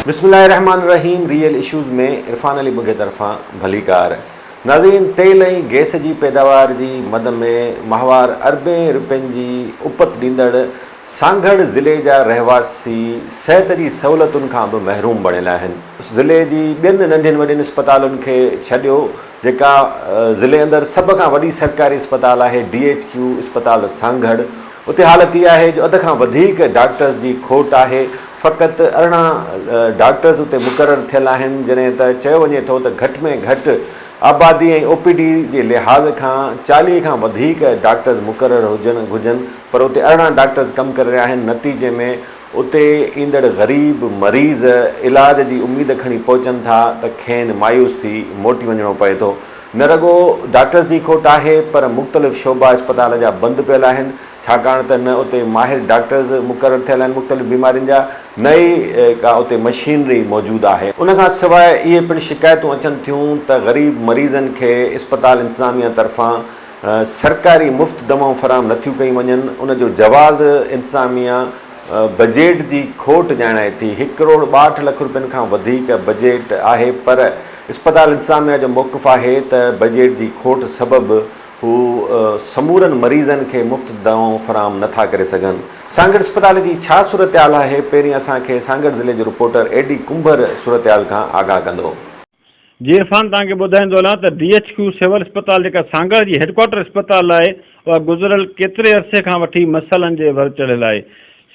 बिस्मिल्लाहिर्रहमानिर्रहीम। Real issues में इरफान अली मुगे तरफ़ां भलीकार। नाज़रीन, तेल ऐं गैस जी पैदावार जी मद में माहवार अरबें रुपयनि जी उपत ॾींदड़ सांगड़ ज़िले जा रहवासी सिहत जी सहूलियतुनि खां बि महरूम बणियल आहिनि। ज़िले जी ॿियनि नंढियुनि वॾियुनि इस्पतालुनि खे छॾियो, जेका ज़िले अंदरि सभ खां वॾी सरकारी इस्पताल आहे DHQ इस्पताल सांगड़, उते हालत इहा आहे जो अध खां वधीक डॉक्टर्स जी खोट आहे। फ़क़ति 18 डॉक्टर्स उते मुक़ररु थियल आहिनि, जॾहिं त चयो वञे थो त घटि में घटि आबादी ऐं OPD जे लिहाज़ खां 40 खां वधीक डॉक्टर्स मुक़ररु घुर्जनि, पर उते 18 डॉक्टर्स कमु करे रहिया आहिनि। नतीजे में उते ईंदड़ ग़रीब मरीज़ इलाज जी उमेद खणी पहुचनि था त खेनि मायूस थी मोटी वञिणो पए थो। न रुगो डॉक्टर्स जी खोट आहे, पर मुख़्तलिफ़ शोबा इस्पताल जा बंदि पियल आहिनि, छाकाणि त न उते माहिर डॉक्टर्स मुक़ररु थियल आहिनि मुख़्तलिफ़ बीमारियुनि जा, न ई का उते मशीनरी मौजूदु आहे। उनखां सवाइ इहे पिणु शिकायतूं अचनि थियूं त ग़रीब मरीज़नि खे इस्पताल इंतिज़ामिया तरफ़ां सरकारी मुफ़्त दवाऊं फ़राहम नथियूं कयूं वञनि। उनजो जवाज़ इंतिज़ामिया बजेट जी खोट ॼाणाए थी। 1 करोड़ 62 लख रुपयनि खां वधीक बजेट आहे, पर इस्पताल इंतिज़ामिया जो मौक़िफ़ आहे त बजेट जी खोट सबबि हू समूरनि मरीज़नि खे मुफ़्त दवाऊं फ़राहम नथा करे सघनि। सांगड़ इस्पताल जी छा सूरत हाल आहे, पहिरीं असांखे सांगड़ ज़िले जो रिपोर्टर AD कुंभर सूरत हाल खां आगाह कंदो। जी इरफान, तव्हांखे ॿुधाईंदो हलां त DHQ सिविल इस्पताल जेका सांगड़ जी हेडक्वार्टर इस्पताल आहे, उहा गुज़िरियल केतिरे अरसे खां वठी मसइलनि जे भर चढ़ियल आहे।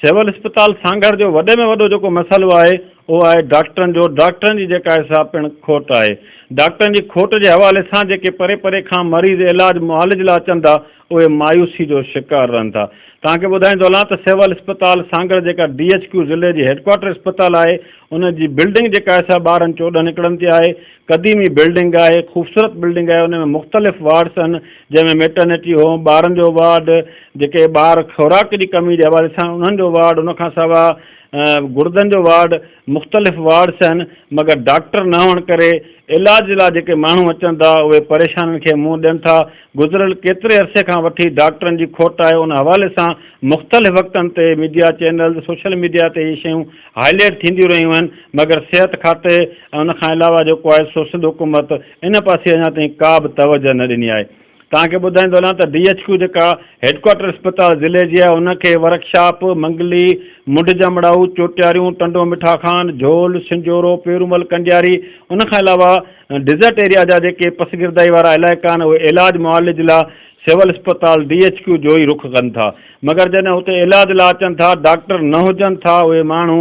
सिविल इस्पताल सांगड़ जो वॾे में वॾो जेको मसइलो आहे उहो आहे डॉक्टरनि जी जेका हिसाब पिणु खोट आहे। डॉक्टरनि जी खोट जे हवाले सां जेके परे परे खां मरीज़ मुआलिज लाइ अचनि था, उहे मायूसी जो शिकार रहनि था। तव्हांखे ॿुधाईंदो हलां त सिविल इस्पताल सांगड़ जेका DHQ ज़िले जी हेडक्वार्टर इस्पताल आहे, उन जी बिल्डिंग जेका आहे सा 12 निकिरनि थी आहे। क़दीमी बिल्डिंग आहे, ख़ूबसूरत बिल्डिंग आहे। उन में मुख़्तलिफ़ वार्ड्स आहिनि, जंहिंमें मेटर्निटी होम, ॿारनि जो वार्ड, जेके ॿार खुराक जी कमी जे हवाले सां उन्हनि जो वार्ड, उनखां सवाइ गुर्दनि जो वार्ड, मुख़्तलिफ़ वार्ड्स आहिनि। मगर डॉक्टर न हुअण करे इलाज लाइ जेके माण्हू अचनि था उहे परेशानियुनि खे मुंहुं ॾियनि था। गुज़िरियल केतिरे अरसे खां वठी डॉक्टरनि जी खोट आहे। उन हवाले सां मुख़्तलिफ़ वक़्तनि ते मीडिया चैनल, सोशल मीडिया ते इहे शयूं हाईलाइट थींदियूं रहियूं आहिनि, मगर सिहत खाते ऐं उनखां अलावा जेको आहे सो सिंध हुकूमत इन पासे अञा ताईं का बि तवजह न ॾिनी आहे। तव्हांखे ॿुधाईंदो हलां त DHQ जेका हेडक्वार्टर इस्पताल ज़िले जी आहे, उनखे वर्कशॉप, मंगली, मुंड जमड़ाऊ, चोटियारियूं, टंडो मिठा खान, झोल, सिंजोरो, पेरूमल, कंडियारी, उनखां अलावा डिज़र्ट एरिया जा जेके पसगिरदाई वारा इलाइक़ा आहिनि, उहे इलाज मुआलिज लाइ सिविल इस्पताल DHQ जो ई रुख कनि था। मगर जॾहिं हुते इलाज लाइ अचनि था, डॉक्टर न हुजनि था, उहे माण्हू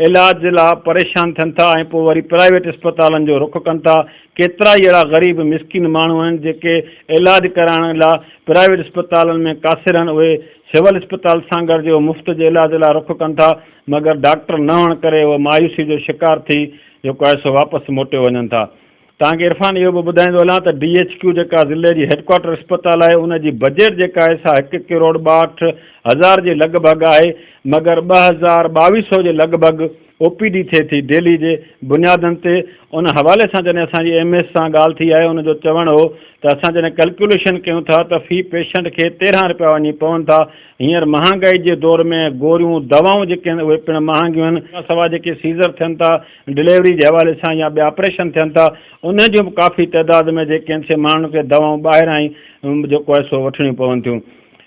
इलाज लाइ परेशान थियनि था ऐं पोइ वरी प्राइवेट इस्पतालनि जो रुख कनि था। केतिरा ई अहिड़ा ग़रीब मिसकिन माण्हू आहिनि जेके इलाज कराइण लाइ प्राइवेट इस्पतालनि में कासिर आहिनि, उहे सिविल इस्पताल सांगड़ जो मुफ़्त जे इलाज लाइ रुख कनि था, मगर डॉक्टर न हुअण करे उहे मायूसी जो शिकार थी जेको आहे सो वापसि मोटे वञनि था। तव्हांखे इरफान इहो बि ॿुधाईंदो हलां त DHQ जेका ज़िले जी हेडक्वार्टर इस्पताल आहे, उनजी बजेट जेका आहे सा 1 करोड़ 62 हज़ार जे लॻभॻि आहे, मगर 2200 जे लॻभॻि OPD थिए थी डेली जे बुनियादनि ते। उन हवाले सां जॾहिं असांजी MS सां ॻाल्हि थी आहे, उनजो चवणु हो त असां जॾहिं कैलकुलेशन कयूं था त फ़ी पेशेंट खे 13 रुपया वञी पवनि था। हींअर महांगाई जे दौर में गोरियूं दवाऊं जेके आहिनि उहे पिणु महांगियूं आहिनि, सवाइ जेके सीज़र थियनि था डिलेवरी जे हवाले सां या ॿिया ऑपरेशन थियनि था, उन जूं बि काफ़ी तइदाद में जेके आहिनि से माण्हुनि खे दवाऊं ॿाहिरां ई जेको आहे सो वठणियूं पवनि थियूं।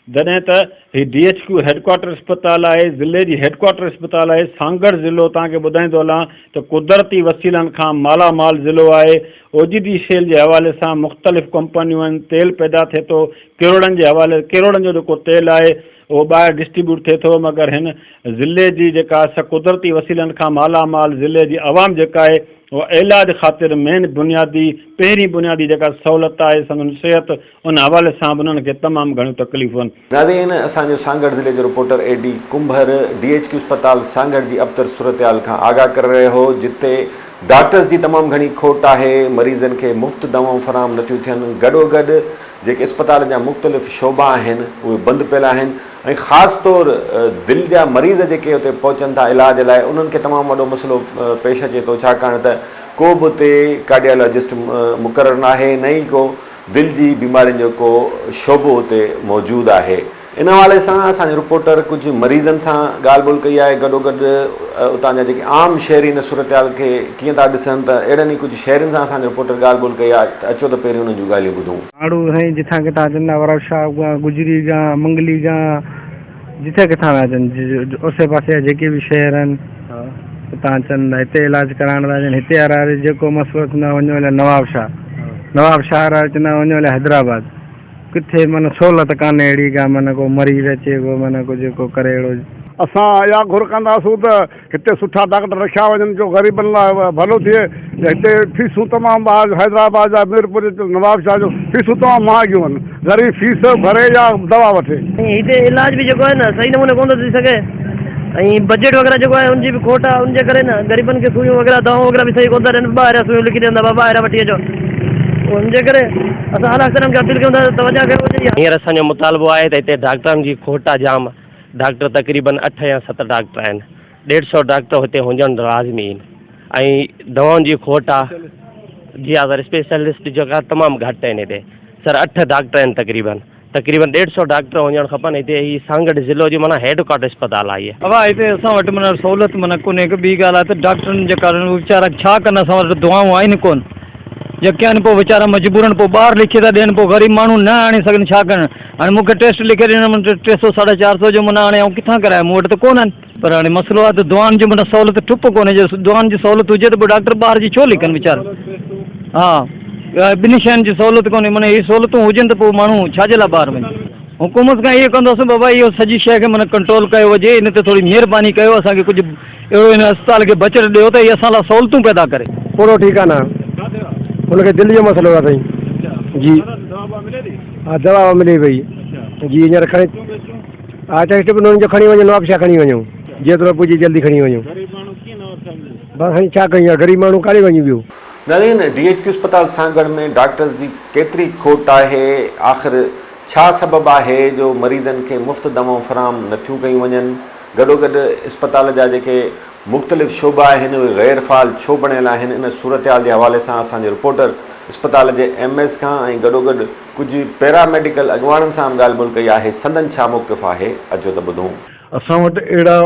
जॾहिं त हीअ DHQ हेडक्वार्टर इस्पताल आहे, ज़िले जी हेडक्वार्टर इस्पताल आहे। सांगड़ ज़िलो तव्हांखे ॿुधाईंदो हलां त कुदरती वसीलनि खां मालामाल ज़िलो आहे। OGD शेल जे हवाले सां मुख़्तलिफ़ कंपनियूं आहिनि, तेल पैदा थिए थो, किरोड़नि जो जेको तेल आहे उहो ॿाहिरि डिस्ट्रीब्यूट थिए थो, मगर हिन ज़िले जी जेका कुदरती वसीलनि खां मालामाल ज़िले जी आवाम जेका आहे उहा इलाज ख़ातिर पहिरीं बुनियादी जेका सहूलियत आहे संदन सिहत, उन हवाले सां बि उन्हनि खे तमामु घणियूं तकलीफ़ूं आहिनि। नाज़रीन, असांजो सांगड़ ज़िले जो रिपोर्टर AD कुंभर DHQ इस्पताल सांगड़ जी अबतर सूरत हाल खां आगाह करे रहियो हो, जिते डॉक्टर्स जी तमामु घणी खोट आहे, मरीज़नि खे मुफ़्त दवाऊं फ़राहम नथियूं थियनि। गॾोगॾु जेके इस्पताल जा मुख़्तलिफ़ शोबा आहिनि उहे बंदि पियल आहिनि ऐं ख़ासि तौरु दिलि जा मरीज़ जेके हुते पहुचनि था इलाज लाइ, उन्हनि खे तमामु वॾो मसइलो पेश अचे थो, छाकाणि त को बि उते कार्डियोलॉजिस्ट मुक़ररु न आहे, न ई को दिलि जी बीमारियुनि जो को शोबो उते मौजूदु आहे। इन हवाले सां असांजो रिपोर्टर कुझु मरीज़नि सां ॻाल्हि ॿोल कई आहे, गॾोगॾु उतां जा जेके आम शहरी इन सूरत हाल खे कीअं था ॾिसनि, त अहिड़नि ई कुझु शहरनि सां असांजो रिपोर्टर ॻाल्हि ॿोल कई आहे। त अचो त पहिरियों उन्हनि जूं ॻाल्हियूं ॿुधूं। माण्हू साईं जिथां किथां अचनि था, वरौशा गुजरी जा, मंगली जा, जिथे किथां था अचनि, आसे पासे जा जेके बि शहर आहिनि हितां अचनि था, हिते इलाज कराइण था अचनि। हिते वारा जेको मसइलो थींदो आहे, वञो हलिया नवाबशाह वारा चवंदा वञो हलिया हैदराबाद। किथे माना सहूलियत कान्हे अहिड़ी का, माना को मरीज़ अचे को माना को जेको करे अहिड़ो। असां इहा घुर कंदासूं त हिते सुठा डॉक्टर रखिया वञनि, जो ग़रीबनि लाइ भलो थिए। हिते फीसूं तमामु हैदराबाद जा, मीरपुर नवाबशाह जो फीसूं तमामु महांगियूं आहिनि। ग़रीब फीस भरे या दवा वठे। हिते इलाज बि जेको आहे न सही नमूने कोन थो थी सघे, ऐं बजट वग़ैरह जेको आहे उनजी बि खोट आहे। उनजे करे न ग़रीबनि खे सुइयूं वग़ैरह दवाऊं वग़ैरह बि सही कोन था ॾियनि। ॿाहिरां सुइयूं लिखी ॾींदा, ॿाहिरां वठी अचो। उनजे करे असां हर अफ़सरनि खे अपील कयूं था तवजा कयो हुजे। हींअर असांजो मुतालबो आहे त हिते डॉक्टरनि जी खोट आहे जाम। डॉक्टर तक़रीबन 8 या 7 डॉक्टर आहिनि। 150 डॉक्टर हिते हुजण लाज़मी आहिनि। ऐं दवाउनि जी खोट आहे। जी अगरि स्पेशलिस्ट जेका तमामु घटि आहिनि हिते। सर 8 डॉक्टर आहिनि तक़रीबन 150 डॉक्टर हुजणु खपनि हिते। ही सांगड़ ज़िलो जी माना हेड क्वार्टर अस्पताल आहे। बाबा हिते असां वटि माना सहूलियत माना कोन्हे। हिकु ॿी ॻाल्हि आहे त डॉक्टरनि जे कारण वीचारा छा कनि, असां वटि दवाऊं आहिनि कोन। जेके आहिनि पोइ वीचारा मजबूरनि पोइ ॿाहिरि लिखी था ॾियनि, पोइ ग़रीब माण्हू न आणे सघनि, छा कनि। हाणे मूंखे टेस्ट लिखे ॾियण 300 450 जो माना हाणे ऐं किथां करायां, मूं वटि त कोन आहिनि। पर हाणे मसइलो आहे त दवाउनि जी माना सहूलियत ठुप कोन्हे। जो दवाउनि जी सहूलियत हुजे त पोइ डॉक्टर ॿाहिरि जी छो लिखनि वीचारा। हा, ॿिन्ही शयुनि जी सहूलियत कोन्हे। माना इहे सहूलियतूं हुजनि त पोइ माण्हू छाजे लाइ ॿाहिरि वञे। हुकूमत खां इहो कंदोसीं बाबा इहो सॼी शइ खे माना कंट्रोल कयो वञे, इन ते थोरी महिरबानी कयो, असांखे कुझु अहिड़ो इन अस्पताल खे बचत ॾियो त इहे असां लाइ सहूलियतूं पैदा करे। थोरो ठीकु आहे न, हुनखे दिलि जो मसइलो आहे साईं जी। हा, दवा मिले पई जी। हींअर खणी हा टेस्ट बि हुननि जो खणी वञो, नवाबशाह खणी वञूं, जेतिरो पुॼे जल्दी खणी वञूं। बसि हाणे छा कयूं, ग़रीब माण्हू काॾे वञूं ॿियो। नदीन DHQ अस्पताल सांगड़ में डॉक्टर्स जी केतिरी खोट आहे, आख़िर छा सबबु आहे जो मरीज़नि खे मुफ़्त दवाऊं फ़राहम नथियूं कयूं वञनि। गॾोगॾु अस्पताल जा जेके मुख़्तलिफ़ शोबा आहिनि उहे गैर फ़ाल छो बणियल आहिनि। इन सूरत हाल जे हवाले सां असांजो रिपोर्टर अस्पताल जे MS खां ऐं गॾोगॾु कुझु पैरामेडिकल अॻुवाणनि सां ॻाल्हि ॿोल कई आहे। संदन छा मौक़िफ़ आहे, अचो त ॿुधूं। असां वटि अहिड़ा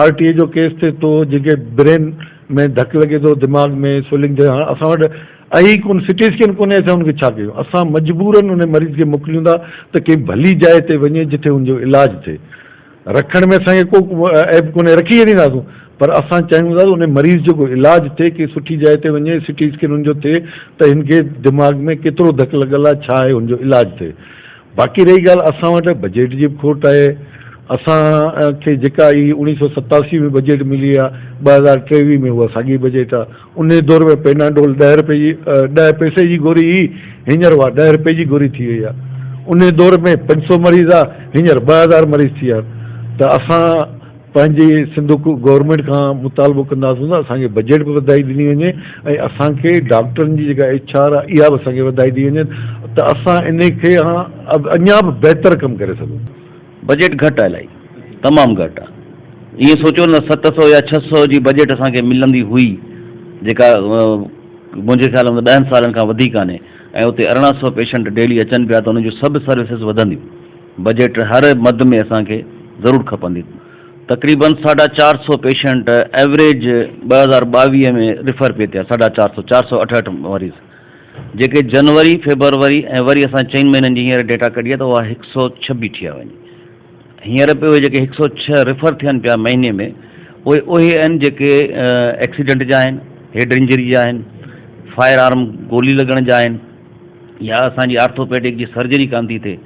RTA जो केस थिए थो जेके ब्रेन में धक लॻे थो, दिमाग़ में स्वेलिंग थिए। हाणे असां वटि आई कोन CT स्कैन कोन्हे, असां हुनखे छा कयूं। असां मजबूरनि उन मरीज़ खे मोकिलियूं था त कंहिं भली जाइ ते वञे जिथे हुनजो इलाजु थिए। रखण में असांखे को ऐप कोन्हे, रखी छॾींदासूं, पर असां चाहियूं था त उन मरीज़ जो को इलाजु थिए, कि सुठी जाइ ते वञे, CT स्कैन हुनजो थिए त हिनखे दिमाग़ में केतिरो धक लॻल आहे, छा आहे, हुनजो इलाजु थिए। बाक़ी रही ॻाल्हि असां वटि बजट जी बि खोट आहे। असांखे जेका ई 1987 में बजट मिली आहे, 2023 में उहा साॻी बजट आहे। उन दौर में पेनाडोल 10 पैसे जी गोरी हुई, हींअर उहा 10 रुपए जी गोरी थी वई आहे। उन दौर में 500 मरीज़ आहे, हींअर 2000 मरीज़ थी विया। त असां पंहिंजी सिंध गवर्नमेंट खां मुतालबो कंदासीं त असांखे बजट बि वधाई ॾिनी वञे ऐं असांखे डॉक्टरनि जी जेका HR आहे इहा बि असांखे वधाई ॾी वञे त असां इन खे अञा बि बहितर कमु करे सघूं। बजट घटि आहे, इलाही तमामु घटि आहे। ईअं सोचो न 700 या 600 जी बजट असांखे मिलंदी हुई, जेका मुंहिंजे ख़्याल में 10 सालनि खां वधीक कान्हे। ऐं उते 1800 पेशेंट डेली अचनि पिया, त उनजूं सभु सर्विसिस वधंदियूं। बजट हर मद में असांखे ज़रूरु खपंदी। तक़रीबन 450 पेशेंट एवरेज 2022 में रिफ़र पिए थिया। 450 468 मरीज़, जेके जनवरी फेबरवरी ऐं वरी असां 4 महीननि जी हींअर डेटा कढी आहे त उहा 126 थी वञे। हींअर पे उहे जेके 106 रिफ़र थियनि पिया महीने में, उहे आहिनि जेके एक्सीडेंट जा आहिनि, हेड इंजरी जा आहिनि, फायर आर्म गोली लॻण जा आहिनि, या असांजी आर्थोपेडिक जी सर्जरी कान थी थिए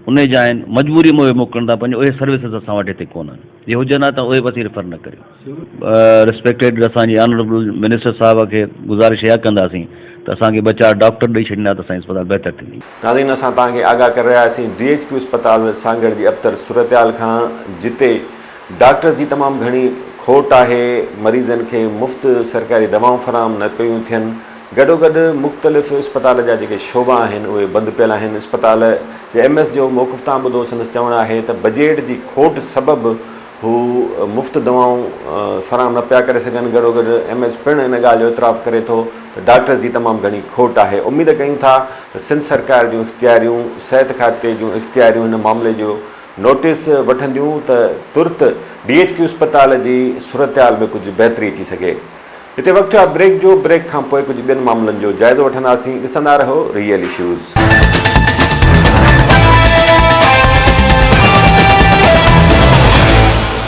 उन जा आहिनि। मजबूरी में उहे मोकिलनि था पंहिंजो, उहे सर्विसिस असां वटि हिते कोन आहिनि। जे हुजनि हा त उहे बसि रिफ़र न करियो। रिस्पेक्टेड असांजी ऑनरेबल मिनिस्टर साहब खे गुज़ारिश इहा कंदासीं त असांखे 2-4 डॉक्टर ॾेई छॾींदा त असांजी अस्पताल बहितर थींदी। नाज़रीन, असां तव्हांखे आगाह करे रहियासीं DHQ अस्पताल सांगड़ जी अबतर सूरत हाल खां, जिते डॉक्टर्स जी तमामु घणी खोट आहे। मरीज़नि खे मुफ़्त सरकारी दवाऊं फ़राहम न कयूं थियनि। गॾोगॾु मुख़्तलिफ़ अस्पताल जा जेके शोबा आहिनि उहे बंदि पियल आहिनि। अस्पताल जे MS जो मौक़िफ़ तां ॿुधो, संदसि चवणु आहे त बजट जी खोट सबबु हू मुफ़्त दवाऊं फ़राहम न पिया करे सघनि। गॾोगॾु MS पिणु इन ॻाल्हि जो इतराफ़ करे थो त डॉक्टर्स जी तमामु घणी खोट आहे। उमेद कयूं था त सिंध सरकार जूं इख़्तियारियूं, सिहत खाते जूं इख़्तियारियूं हिन मामले जो नोटिस वठंदियूं त तुर्त DHQ अस्पताल जी सूरतहाल में कुझु बहितरी अची सघे। हिते वक़्तु आहे ब्रेक जो। ब्रेक खां पोइ कुझु ॿियनि मामलनि जो जाइज़ो वठंदासीं। ॾिसंदा रहो रियल इश्यूज़।